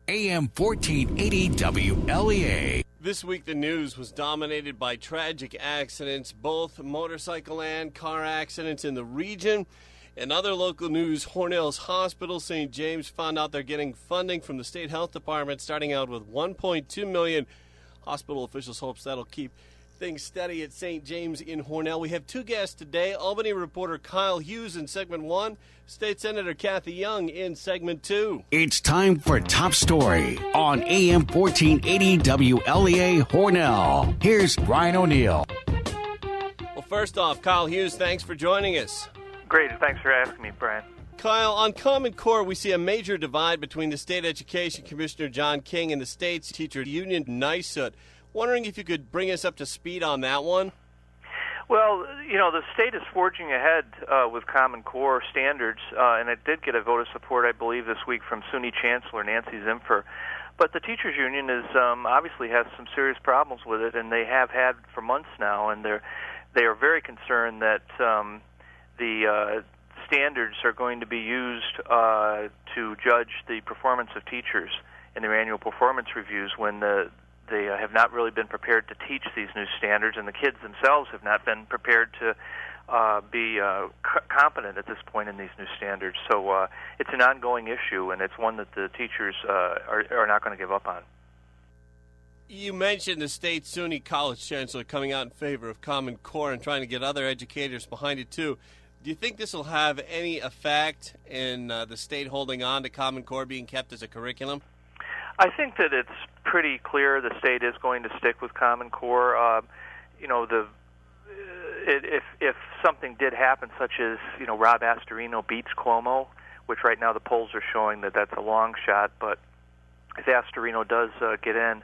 AM 1480 WLEA. This week, the news was dominated by tragic accidents, both motorcycle and car accidents in the region. In other local news, Hornell's Hospital, St. James, found out they're getting funding from the state health department, starting out with $1.2 million. Hospital officials hope that'll keep things steady at St. James in Hornell. We have two guests today, Albany reporter Kyle Hughes in segment 1, State Senator Cathy Young in segment 2. It's time for Top Story on AM 1480 WLEA Hornell. Here's Ryan O'Neill. Well, first off, Kyle Hughes, thanks for joining us. Great. Thanks for asking me, Brian. Kyle, on Common Core, we see a major divide between the State Education Commissioner John King and the state's teacher union, NYSUT. Wondering if you could bring us up to speed on that one? Well, the state is forging ahead with Common Core standards, and it did get a vote of support, I believe, this week from SUNY Chancellor Nancy Zimpher. But the teachers union is obviously has some serious problems with it, and they have had for months now, and they are very concerned that the standards are going to be used to judge the performance of teachers in their annual performance reviews when they have not really been prepared to teach these new standards, and the kids themselves have not been prepared to be competent at this point in these new standards. So it's an ongoing issue, and it's one that the teachers are not going to give up on. You mentioned the state SUNY College Chancellor coming out in favor of Common Core and trying to get other educators behind it, too. Do you think this will have any effect in the state holding on to Common Core being kept as a curriculum? I think that it's pretty clear the state is going to stick with Common Core. If something did happen, such as Rob Astorino beats Cuomo, which right now the polls are showing that that's a long shot, but if Astorino does get in,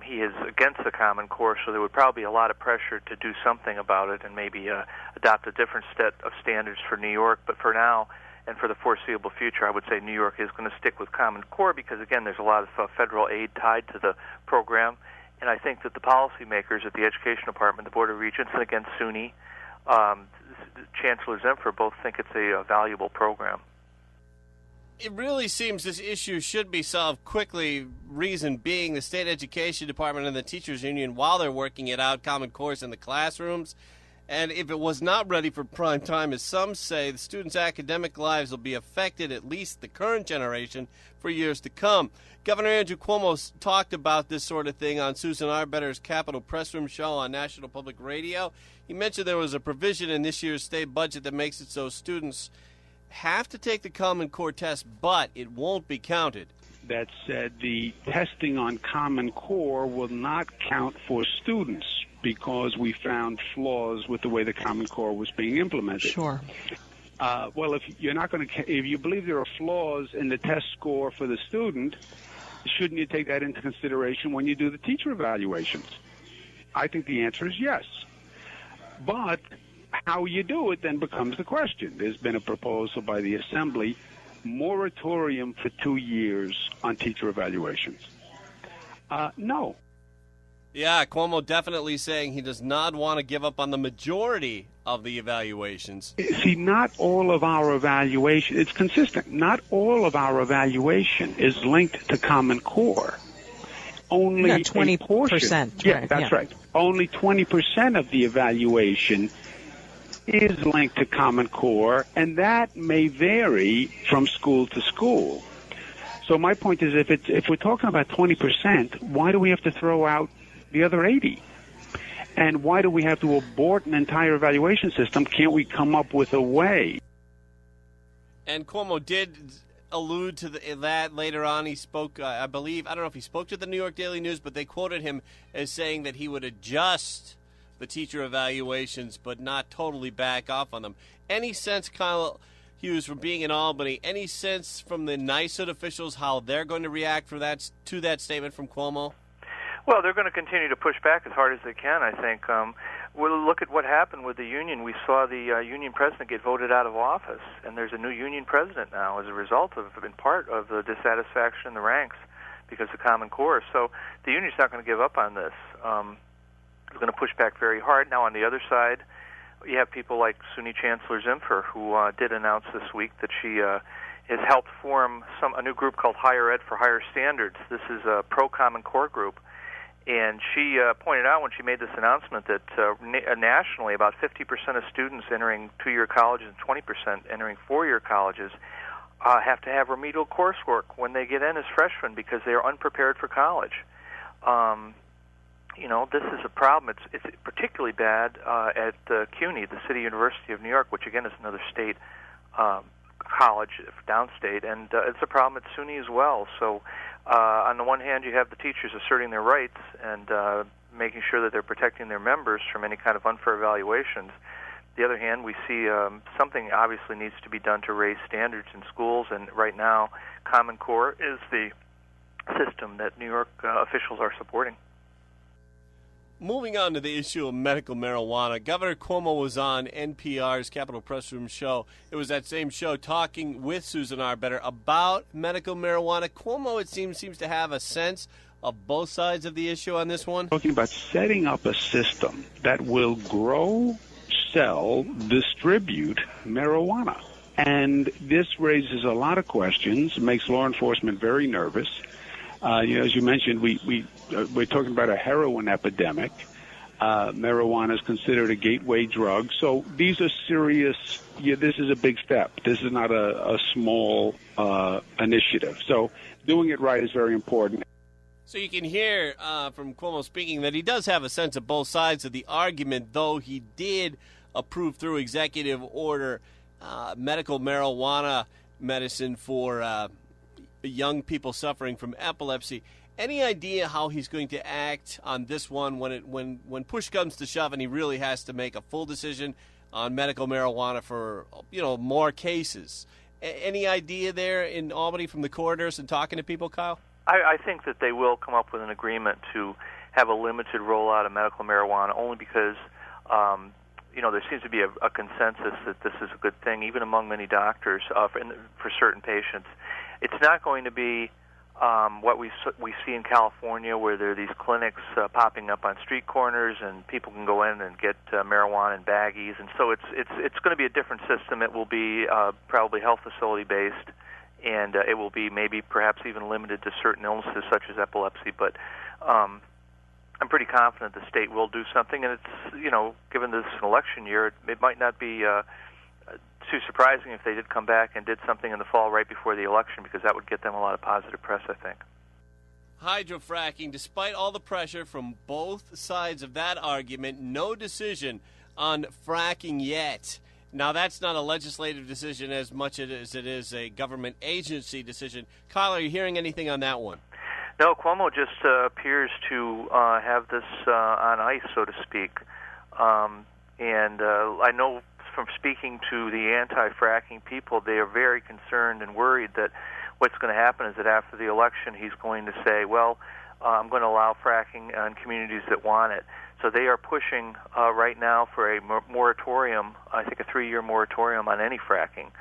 he is against the Common Core, so there would probably be a lot of pressure to do something about it and maybe adopt a different set of standards for New York. But for now, and for the foreseeable future, I would say New York is going to stick with Common Core because, again, there's a lot of federal aid tied to the program. And I think that the policymakers at the Education Department, the Board of Regents, and again SUNY, Chancellor Zimpher, both think it's a valuable program. It really seems this issue should be solved quickly, reason being the State Education Department and the Teachers Union, while they're working it out, Common Core's in the classrooms. And if it was not ready for prime time, as some say, the students' academic lives will be affected, at least the current generation, for years to come. Governor Andrew Cuomo talked about this sort of thing on Susan Arbetter's Capitol Press Room show on National Public Radio. He mentioned there was a provision in this year's state budget that makes it so students have to take the Common Core test, but it won't be counted. That said, the testing on Common Core will not count for students because we found flaws with the way the Common Core was being implemented. Sure. Well, if you believe there are flaws in the test score for the student, shouldn't you take that into consideration when you do the teacher evaluations? I think the answer is yes. But how you do it then becomes the question. There's been a proposal by the Assembly, moratorium for 2 years on teacher evaluations. No. Yeah, Cuomo definitely saying he does not want to give up on the majority of the evaluations. See, not all of our evaluation, it's consistent. Not all of our evaluation is linked to Common Core. Only 20%. a portion. Yeah, that's right. Only 20% of the evaluation is linked to Common Core, and that may vary from school to school. So my point is, if we're talking about 20%, why do we have to throw out the other 80? And why do we have to abort an entire evaluation system? Can't we come up with a way? And Cuomo did allude to that later on. He spoke, I believe, I don't know if he spoke to the New York Daily News, but they quoted him as saying that he would adjust the teacher evaluations, but not totally back off on them. Any sense, Kyle Hughes, from being in Albany, any sense from the NYSUT officials how they're going to react to that statement from Cuomo? Well, they're going to continue to push back as hard as they can, I think. We'll look at what happened with the union. We saw the union president get voted out of office, and there's a new union president now as a result of, in part, of the dissatisfaction in the ranks because of Common Core. So the union's not going to give up on this. They're going to push back very hard. Now, on the other side, you have people like SUNY Chancellor Zimpher, who did announce this week that she has helped form a new group called Higher Ed for Higher Standards. This is a pro-Common Core group. And she pointed out when she made this announcement that nationally about 50% of students entering two-year colleges and 20% entering four-year colleges have to have remedial coursework when they get in as freshmen because they are unprepared for college. This is a problem. It's particularly bad at CUNY, the City University of New York, which again is another state college, downstate, and it's a problem at SUNY as well. So on the one hand, you have the teachers asserting their rights and making sure that they're protecting their members from any kind of unfair evaluations. The other hand, we see something obviously needs to be done to raise standards in schools, and right now Common Core is the system that New York officials are supporting. Moving on to the issue of medical marijuana, Governor Cuomo was on NPR's Capitol Press Room show. It was that same show talking with Susan Arbetter about medical marijuana. Cuomo, it seems to have a sense of both sides of the issue on this one. Talking about setting up a system that will grow, sell, distribute marijuana. And this raises a lot of questions, makes law enforcement very nervous. As you mentioned, we're talking about a heroin epidemic. Marijuana is considered a gateway drug. So these are serious. This is a big step. This is not a small initiative. So doing it right is very important. So you can hear from Cuomo speaking that he does have a sense of both sides of the argument, though he did approve through executive order medical marijuana medicine for young people suffering from epilepsy. Any idea how he's going to act on this one when push comes to shove and he really has to make a full decision on medical marijuana for more cases? Any idea there in Albany from the corridors and talking to people, Kyle? I think that they will come up with an agreement to have a limited rollout of medical marijuana, only because there seems to be a consensus that this is a good thing, even among many doctors for certain patients. It's not going to be what we see in California, where there are these clinics popping up on street corners, and people can go in and get marijuana in baggies. And so it's going to be a different system. It will be probably health facility based, and it will be maybe perhaps even limited to certain illnesses such as epilepsy. But I'm pretty confident the state will do something. And it's given this an election year, it might not be too surprising if they did come back and did something in the fall right before the election, because that would get them a lot of positive press, I think. Hydrofracking, despite all the pressure from both sides of that argument, no decision on fracking yet. Now, that's not a legislative decision as much as it is a government agency decision. Kyle, are you hearing anything on that one? No, Cuomo just appears to have this on ice, so to speak. And I know from speaking to the anti-fracking people, they are very concerned and worried that what's going to happen is that after the election, he's going to say, well, I'm going to allow fracking in communities that want it. So they are pushing right now for a moratorium, I think a 3-year moratorium on any fracking,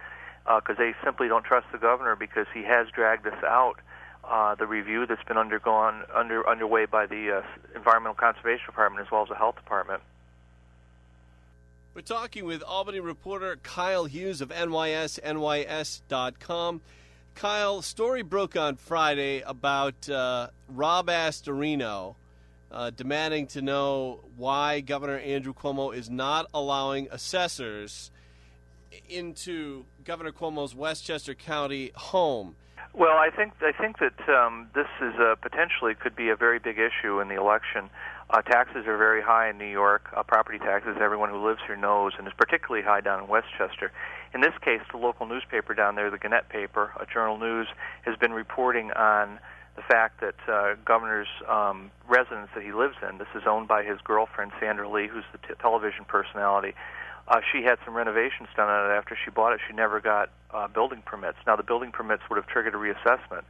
because they simply don't trust the governor, because he has dragged this out. The review that's been underway by the Environmental Conservation Department as well as the Health Department. We're talking with Albany reporter Kyle Hughes of NYS.com. Kyle, story broke on Friday about Rob Astorino demanding to know why Governor Andrew Cuomo is not allowing assessors into Governor Cuomo's Westchester County home. Well, I think that this is potentially could be a very big issue in the election. Taxes are very high in New York, property taxes, everyone who lives here knows, and it's particularly high down in Westchester. In this case, the local newspaper down there, the Gannett paper, Journal News, has been reporting on the fact that governor's residence that he lives in, this is owned by his girlfriend, Sandra Lee, who's the television personality. She had some renovations done on it after she bought it. She never got building permits. Now, the building permits would have triggered a reassessment,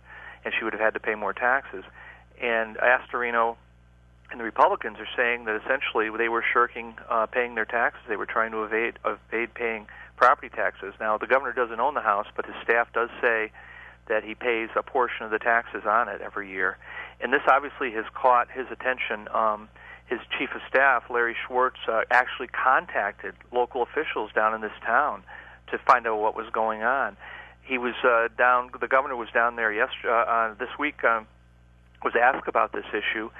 and she would have had to pay more taxes. And Astorino and the Republicans are saying that essentially they were shirking paying their taxes. They were trying to evade paying property taxes. Now, the governor doesn't own the house, but his staff does say that he pays a portion of the taxes on it every year. And this obviously has caught his attention. His chief of staff, Larry Schwartz, actually contacted local officials down in this town to find out what was going on. he was down. The governor was down there this week. Was asked about this issue,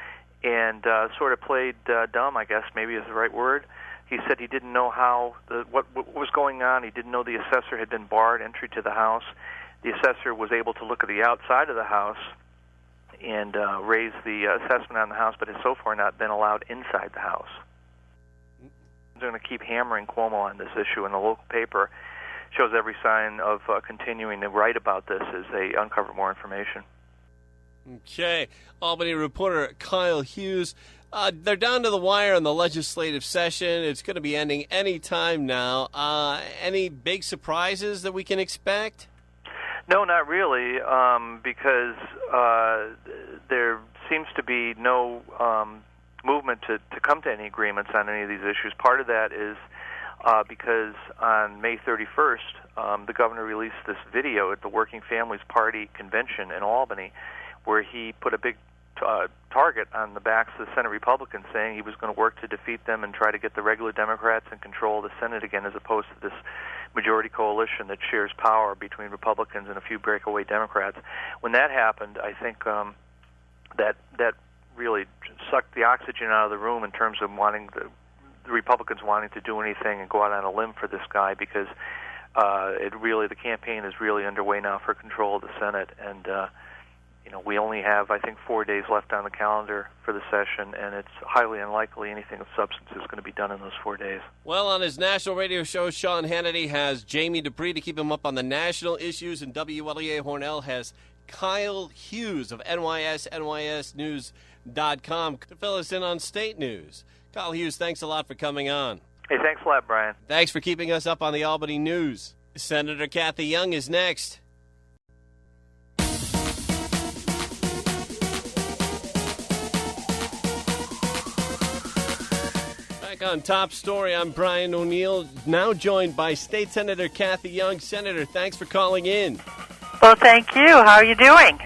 and sort of played dumb, I guess maybe is the right word. He said he didn't know what was going on. He didn't know the assessor had been barred entry to the house. The assessor was able to look at the outside of the house and raise the assessment on the house, but has so far not been allowed inside the house. They're going to keep hammering Cuomo on this issue, and the local paper shows every sign of continuing to write about this as they uncover more information. Okay. Albany reporter Kyle Hughes. They're down to the wire on the legislative session. It's going to be ending any time now. Any big surprises that we can expect? No, not really, because there seems to be no movement to come to any agreements on any of these issues. Part of that is because on May 31st, the governor released this video at the Working Families Party convention in Albany, where he put a big target on the backs of the Senate Republicans, saying he was going to work to defeat them and try to get the regular Democrats in control of the Senate again, as opposed to this majority coalition that shares power between Republicans and a few breakaway Democrats. When that happened, I think that really sucked the oxygen out of the room in terms of the Republicans wanting to do anything and go out on a limb for this guy, because the campaign is really underway now for control of the Senate, and we only have, I think, 4 days left on the calendar for the session, and it's highly unlikely anything of substance is going to be done in those 4 days. Well, on his national radio show, Sean Hannity has Jamie Dupree to keep him up on the national issues, and WLEA Hornell has Kyle Hughes of nysnews.com to fill us in on state news. Kyle Hughes, thanks a lot for coming on. Hey, thanks a lot, Brian. Thanks for keeping us up on the Albany news. Senator Cathy Young is next. Back on Top Story, I'm Brian O'Neill, now joined by State Senator Cathy Young. Senator, thanks for calling in. Well, thank you. How are you doing?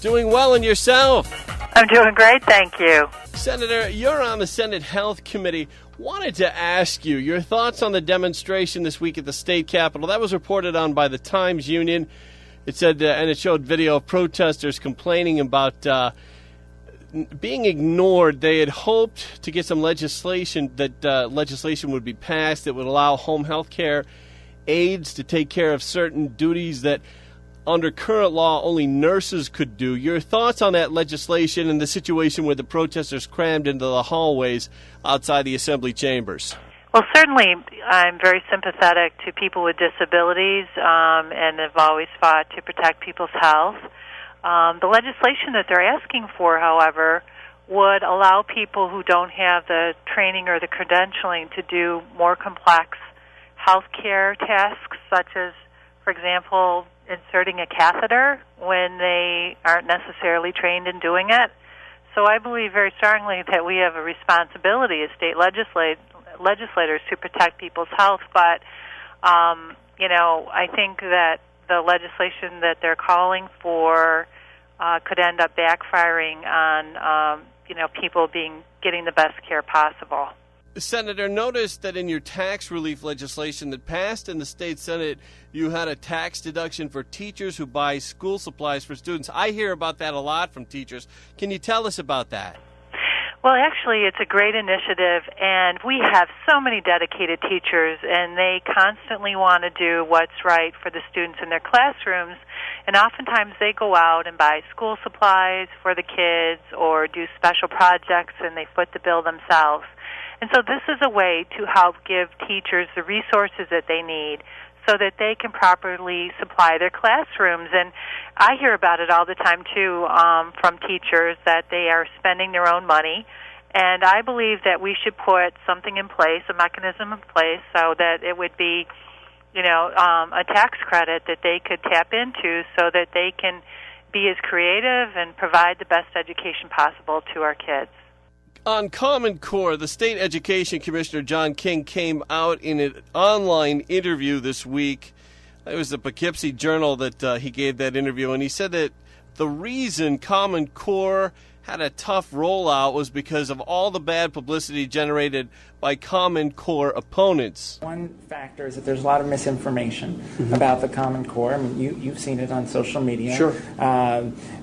Doing well, and yourself? I'm doing great, thank you. Senator, you're on the Senate Health Committee. Wanted to ask you your thoughts on the demonstration this week at the state capitol. That was reported on by the Times Union. It said, and it showed video of protesters complaining about being ignored. They had hoped to get some legislation would be passed that would allow home health care aides to take care of certain duties that under current law only nurses could do. Your thoughts on that legislation and the situation where the protesters crammed into the hallways outside the assembly chambers? Well, certainly I'm very sympathetic to people with disabilities and have always fought to protect people's health. The legislation that they're asking for, however, would allow people who don't have the training or the credentialing to do more complex health care tasks, such as, for example, inserting a catheter when they aren't necessarily trained in doing it. So I believe very strongly that we have a responsibility as state legislators to protect people's health, but I think that the legislation that they're calling for could end up backfiring on people getting the best care possible. Senator, notice that in your tax relief legislation that passed in the state Senate, you had a tax deduction for teachers who buy school supplies for students. I hear about that a lot from teachers. Can you tell us about that? Well, actually, it's a great initiative, and we have so many dedicated teachers, and they constantly want to do what's right for the students in their classrooms, and oftentimes they go out and buy school supplies for the kids or do special projects, and they foot the bill themselves. And so this is a way to help give teachers the resources that they need so that they can properly supply their classrooms. And I hear about it all the time, too, from teachers, that they are spending their own money. And I believe that we should put something in place, a mechanism in place, so that it would be, a tax credit that they could tap into so that they can be as creative and provide the best education possible to our kids. On Common Core, the State Education Commissioner John King came out in an online interview this week. It was the Poughkeepsie Journal that he gave that interview, and he said that the reason Common Core had a tough rollout was because of all the bad publicity generated by Common Core opponents. One factor is that there's a lot of misinformation about the Common Core. I mean, you've seen it on social media. Sure.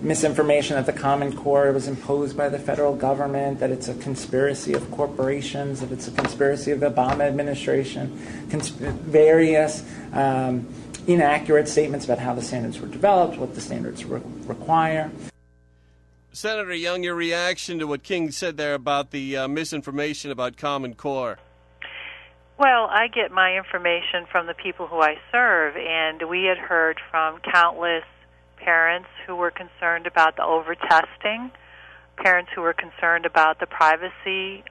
Misinformation that the Common Core was imposed by the federal government, that it's a conspiracy of corporations, that it's a conspiracy of the Obama administration, various inaccurate statements about how the standards were developed, what the standards require. Senator Young, your reaction to what King said there about the misinformation about Common Core? Well, I get my information from the people who I serve, and we had heard from countless parents who were concerned about the over-testing, parents who were concerned about the privacy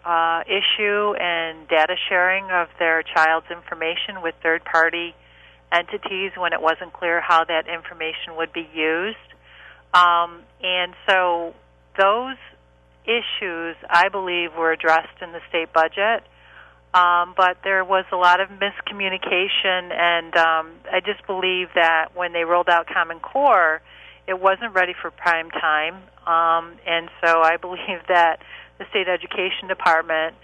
issue and data sharing of their child's information with third-party entities when it wasn't clear how that information would be used. And so those issues, I believe, were addressed in the state budget, but there was a lot of miscommunication, and I just believe that when they rolled out Common Core, it wasn't ready for prime time, and so I believe that the state education department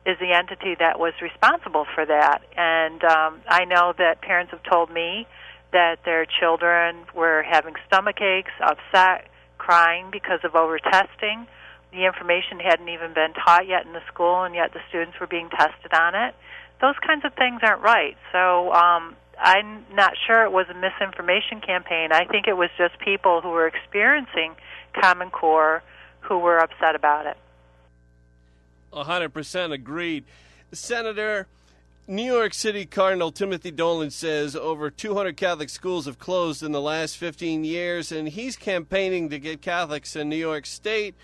is the entity that was responsible for that, and I know that parents have told me that their children were having stomach aches, upset, crying because of over-testing. The information hadn't even been taught yet in the school, and yet the students were being tested on it. Those kinds of things aren't right. So I'm not sure it was a misinformation campaign. I think it was just people who were experiencing Common Core who were upset about it. 100% agreed. Senator, New York City Cardinal Timothy Dolan says over 200 Catholic schools have closed in the last 15 years, and he's campaigning to get Catholics in New York State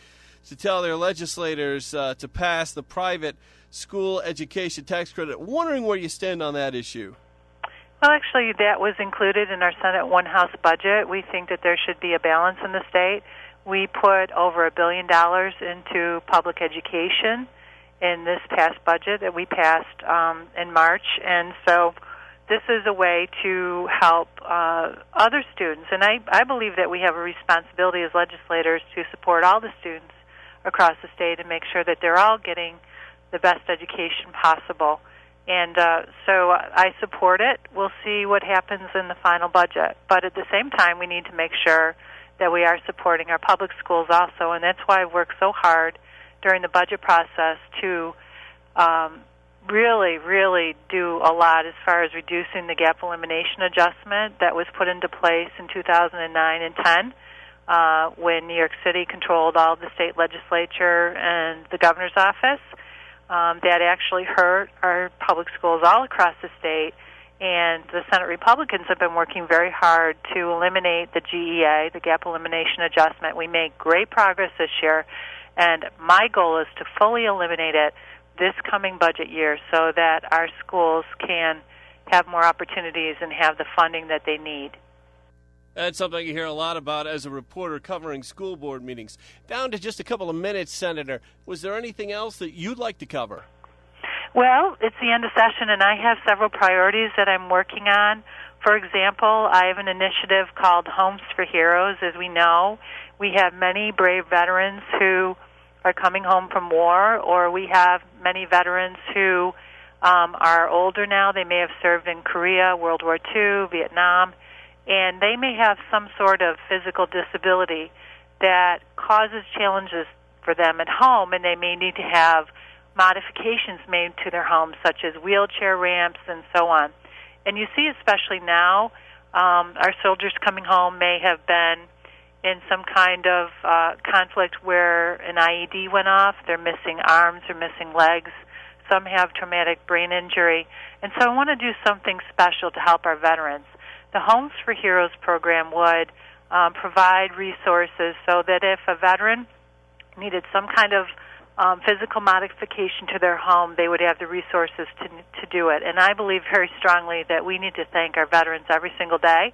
to tell their legislators to pass the private school education tax credit. Wondering where you stand on that issue. Well, actually, that was included in our Senate One House budget. We think that there should be a balance in the state. We put over $1 billion into public education in this past budget that we passed in March, and so this is a way to help other students. And I believe that we have a responsibility as legislators to support all the students across the state and make sure that they're all getting the best education possible. And so I support it. We'll see what happens in the final budget. But at the same time, we need to make sure that we are supporting our public schools also, and that's why I work so hard during the budget process to really do a lot as far as reducing the gap elimination adjustment that was put into place in 2009 and 10 when New York City controlled all the state legislature and the governor's office. That actually hurt our public schools all across the state, and the Senate Republicans have been working very hard to eliminate the GEA, the gap elimination adjustment. We made great progress this year, and my goal is to fully eliminate it this coming budget year so that our schools can have more opportunities and have the funding that they need. That's something you hear a lot about as a reporter covering school board meetings. Down to just a couple of minutes, Senator. Was there anything else that you'd like to cover? Well, it's the end of session, and I have several priorities that I'm working on. For example, I have an initiative called Homes for Heroes. As we know, we have many brave veterans who are coming home from war, or we have many veterans who are older now. They may have served in Korea, World War II, Vietnam, and they may have some sort of physical disability that causes challenges for them at home, and they may need to have modifications made to their homes, such as wheelchair ramps and so on. And you see, especially now, our soldiers coming home may have been in some kind of conflict where an IED went off. They're missing arms or missing legs. Some have traumatic brain injury. And so I want to do something special to help our veterans. The Homes for Heroes program would provide resources so that if a veteran needed some kind of physical modification to their home, they would have the resources to do it. And I believe very strongly that we need to thank our veterans every single day.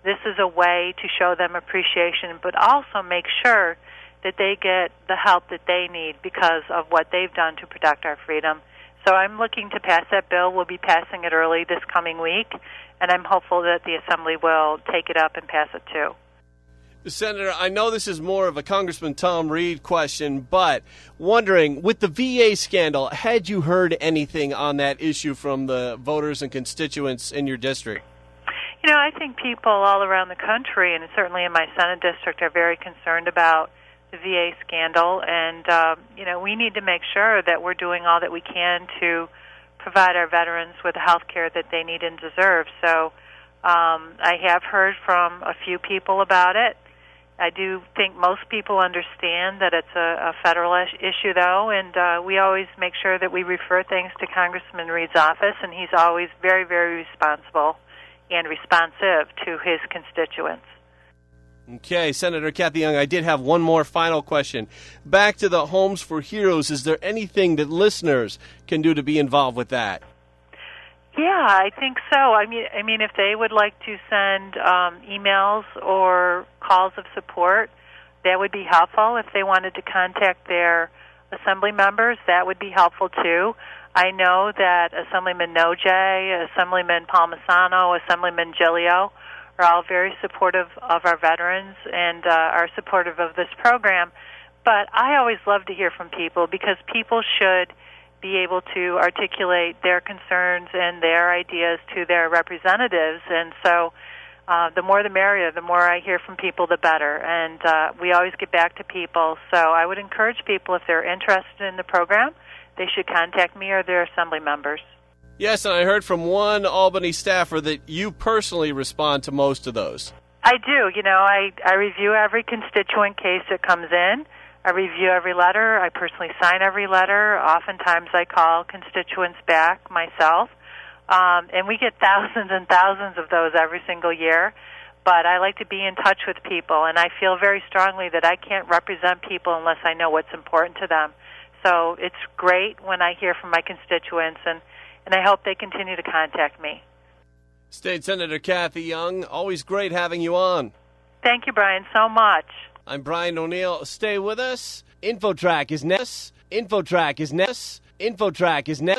This is a way to show them appreciation, but also make sure that they get the help that they need because of what they've done to protect our freedom. So I'm looking to pass that bill. We'll be passing it early this coming week, and I'm hopeful that the Assembly will take it up and pass it too. Senator, I know this is more of a Congressman Tom Reed question, but wondering, with the VA scandal, had you heard anything on that issue from the voters and constituents in your district? You know, I think people all around the country, and certainly in my Senate district, are very concerned about the VA scandal, and, we need to make sure that we're doing all that we can to provide our veterans with the health care that they need and deserve. So I have heard from a few people about it. I do think most people understand that it's a federal issue, though, and we always make sure that we refer things to Congressman Reed's office, and he's always very, very responsible and responsive to his constituents. Okay, Senator Cathy Young, I did have one more final question. Back to the Homes for Heroes, is there anything that listeners can do to be involved with that? Yeah, I think so. I mean, if they would like to send emails or calls of support, that would be helpful. If they wanted to contact their assembly members, that would be helpful too. I know that Assemblyman Noje, Assemblyman Palmisano, Assemblyman Giglio are all very supportive of our veterans and are supportive of this program. But I always love to hear from people because people should be able to articulate their concerns and their ideas to their representatives. And so the more the merrier. The more I hear from people, the better. And we always get back to people. So I would encourage people, if they're interested in the program, they should contact me or their assembly members. Yes, and I heard from one Albany staffer that you personally respond to most of those. I do. I review every constituent case that comes in. I review every letter. I personally sign every letter. Oftentimes I call constituents back myself. And we get thousands and thousands of those every single year. But I like to be in touch with people, and I feel very strongly that I can't represent people unless I know what's important to them. So it's great when I hear from my constituents, and I hope they continue to contact me. State Senator Cathy Young, always great having you on. Thank you, Brian, so much. I'm Brian O'Neill. Stay with us. InfoTrack is next. InfoTrack is next. InfoTrack is next.